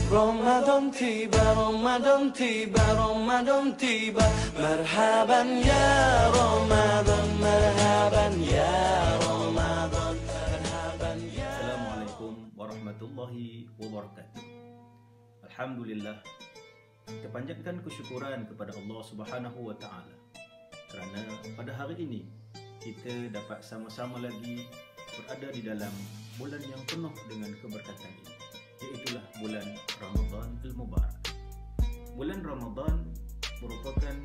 Ramadan tiba, Ramadan tiba, Ramadan tiba. Marhaban ya Ramadan, marhaban ya Ramadan, marhaban ya. Assalamualaikum warahmatullahi wabarakatuh. Alhamdulillah, kita panjatkan kesyukuran kepada Allah Subhanahu wa taala kerana pada hari ini kita dapat sama-sama lagi berada di dalam bulan yang penuh dengan keberkatan ini, iaitulah bulan Ramadan Al-Mubarak. Bulan Ramadan merupakan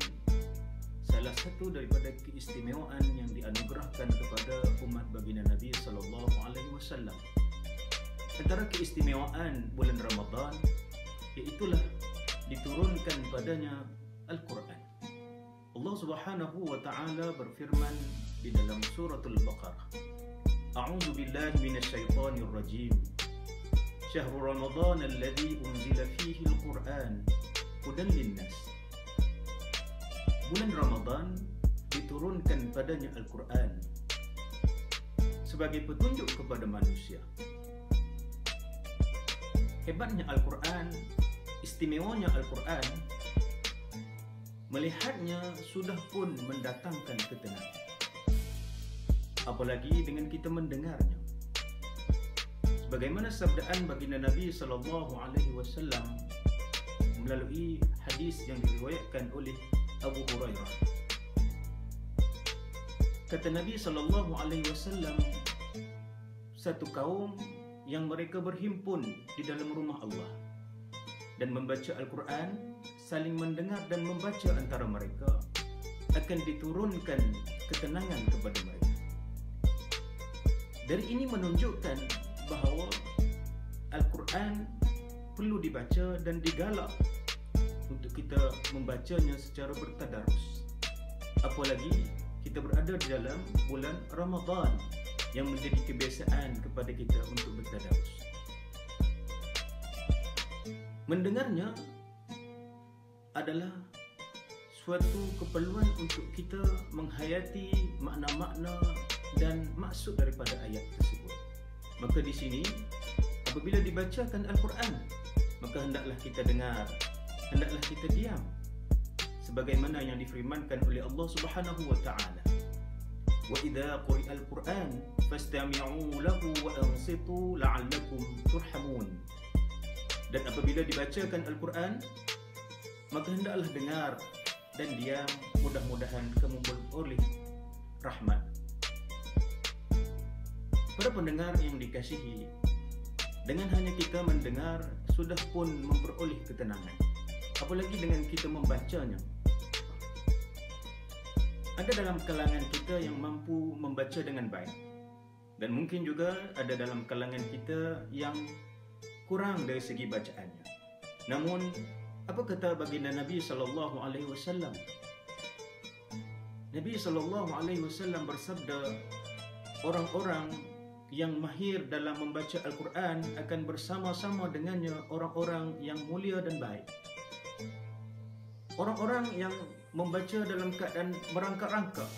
salah satu daripada keistimewaan yang dianugerahkan kepada umat baginda Nabi sallallahu alaihi wasallam. Antara keistimewaan bulan Ramadan iaitulah diturunkan padanya Al-Quran. Allah Subhanahu wa taala berfirman di dalam suratul Baqarah, A'udzu billahi minasyaitonir rajim. Syahrul Ramadan alladzi unzila fihi al-Qur'an hudan linnas. Bulan Ramadan diturunkan padanya Al-Quran sebagai petunjuk kepada manusia. Hebatnya Al-Quran, istimewanya Al-Quran, melihatnya sudah pun mendatangkan ketenangan. Apalagi dengan kita mendengarnya. Sebagaimana sabdaan baginda Nabi sallallahu alaihi wasallam melalui hadis yang diriwayatkan oleh Abu Hurairah. Kata Nabi sallallahu alaihi wasallam, satu kaum yang mereka berhimpun di dalam rumah Allah dan membaca Al-Quran, saling mendengar dan membaca antara mereka, akan diturunkan ketenangan kepada mereka. Dari ini menunjukkan bahawa Al-Quran perlu dibaca dan digalak untuk kita membacanya secara bertadarus. Apalagi kita berada di dalam bulan Ramadan yang menjadi kebiasaan kepada kita untuk bertadarus. Mendengarnya adalah suatu keperluan untuk kita menghayati makna-makna dan maksud daripada ayat tersebut. Maka di sini apabila dibacakan Al-Quran, maka hendaklah kita dengar, hendaklah kita diam, sebagaimana yang difirmankan oleh Allah Subhanahu wa taala, wa idza quri'al Qur'an fastami'u lahu wa ansitu la'allakum turhamun. Dan apabila dibacakan Al-Quran, maka hendaklah dengar dan diam, mudah-mudahan kamu beroleh rahmat. Para pendengar yang dikasihi, dengan hanya kita mendengar sudah pun memperoleh ketenangan, apalagi dengan kita membacanya. Ada dalam kalangan kita yang mampu membaca dengan baik, dan mungkin juga ada dalam kalangan kita yang kurang dari segi bacaannya. Namun, apa kata baginda Nabi sallallahu alaihi wasallam? Nabi sallallahu alaihi wasallam bersabda, orang-orang yang mahir dalam membaca Al-Quran akan bersama-sama dengannya orang-orang yang mulia dan baik. Orang-orang yang membaca dalam keadaan merangkak-rangkak,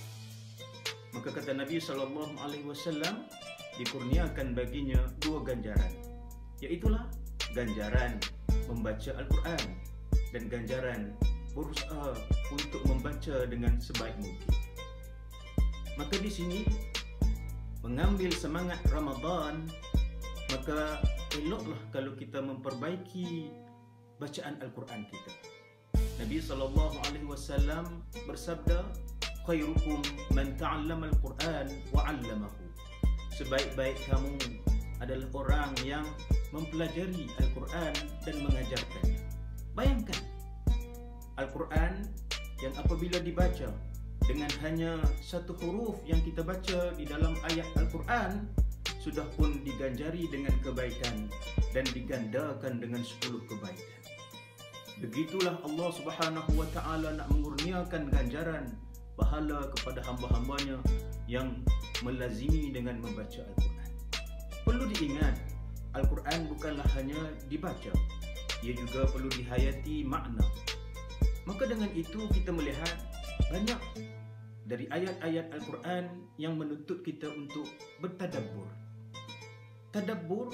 maka kata Nabi SAW, dikurniakan baginya dua ganjaran, iaitulah ganjaran membaca Al-Quran dan ganjaran berusaha untuk membaca dengan sebaik mungkin. Maka di sini mengambil semangat Ramadan, maka eloklah kalau kita memperbaiki bacaan Al-Quran kita. Nabi SAW bersabda, khairukum man ta'allama Al-Quran wa 'allamahu. Sebaik-baik kamu adalah orang yang mempelajari Al-Quran dan mengajarkannya. Bayangkan, Al-Quran yang apabila dibaca dengan hanya satu huruf yang kita baca di dalam ayat Al-Quran, sudah pun diganjari dengan kebaikan dan digandakan dengan 10 kebaikan. Begitulah Allah Subhanahu wa taala nak mengurniakan ganjaran pahala kepada hamba-hambanya yang melazimi dengan membaca Al-Quran. Perlu diingat, Al-Quran bukanlah hanya dibaca, ia juga perlu dihayati makna. Maka dengan itu kita melihat banyak dari ayat-ayat Al-Quran yang menuntut kita untuk bertadabbur. Tadabbur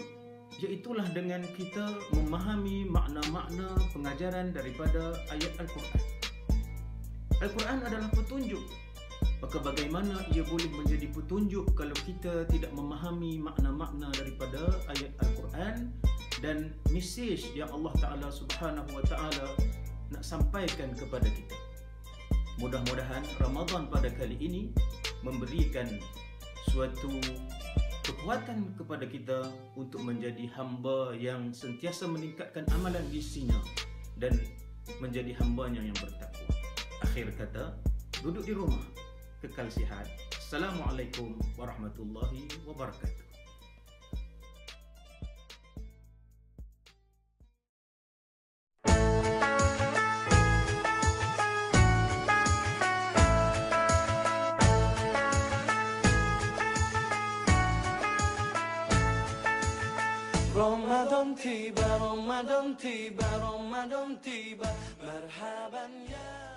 Iaitulah dengan kita memahami makna-makna pengajaran daripada ayat Al-Quran. Al-Quran adalah petunjuk. Maka bagaimana ia boleh menjadi petunjuk kalau kita tidak memahami makna-makna daripada ayat Al-Quran dan mesej yang Allah Ta'ala Subhanahu Wa Ta'ala nak sampaikan kepada kita. Mudah-mudahan Ramadan pada kali ini memberikan suatu kekuatan kepada kita untuk menjadi hamba yang sentiasa meningkatkan amalan di sisinya dan menjadi hambanya yang bertakwa. Akhir kata, duduk di rumah, kekal sihat. Assalamualaikum warahmatullahi wabarakatuh. Ramadan tiba, Ramadan tiba, Ramadan tiba, marhaban ya